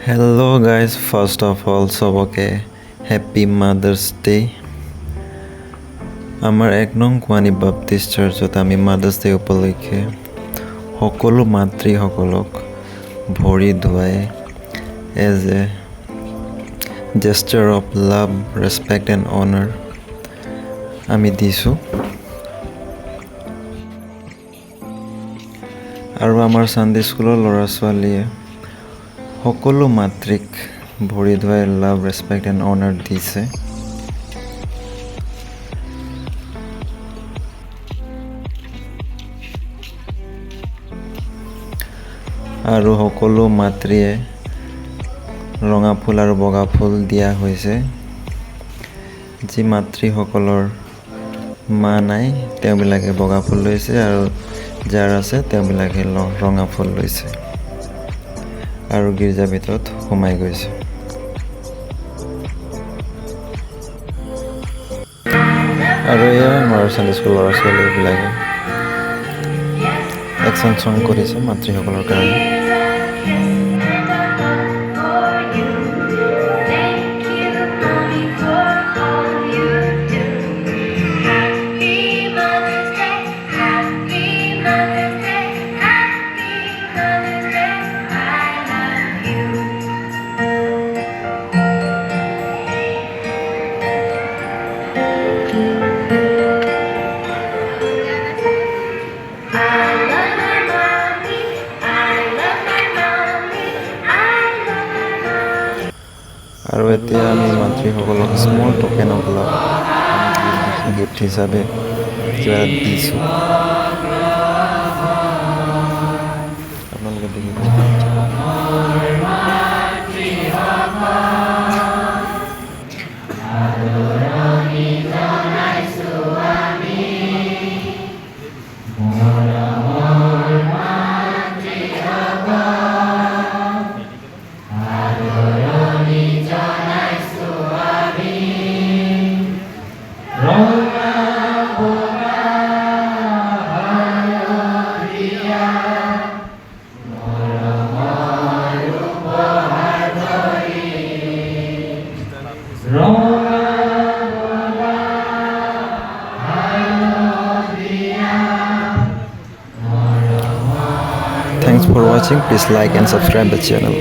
Hello guys, first of all সবকে happy mothers day. আমাৰ 1 নং কোৱানী বাপ্তিষ্ট চাৰ্চত আমি মাদাৰ্ছ ডে উপলক্ষে সকলো মাতৃসকলক ভৰি ধুৱাই as a gesture of love, respect and honour আমি দিছোঁ। আৰু আমাৰ চানডে স্কুলৰ ল'ৰা ছোৱালীয়ে সকলো মাতৃক ভৰি ধুৱাই লাভ, ৰেচপেক্ট এণ্ড অনাৰ দিছে। আৰু সকলো মাতৃয়ে ৰঙা ফুল আৰু বগা ফুল দিয়া হৈছে। যি মাতৃসকলৰ মা নাই তেওঁবিলাকে বগা ফুল লৈছে, আৰু যাৰ আছে তেওঁবিলাকে ৰঙা ফুল লৈছে আৰু গীৰ্জাৰ ভিতৰত সোমাই গৈছে। আৰু এয়া আমাৰ চানডে স্কুল ল'ৰা ছোৱালীবিলাকে একশ্যন ছং কৰিছে মাতৃসকলৰ কাৰণে। আৰু এতিয়া আমি মাতৃসকলক small token of love gift হিচাপে কিবা দিছোঁ। আপোনালোকে দেখিব। Thanks for watching. Please like and subscribe the channel.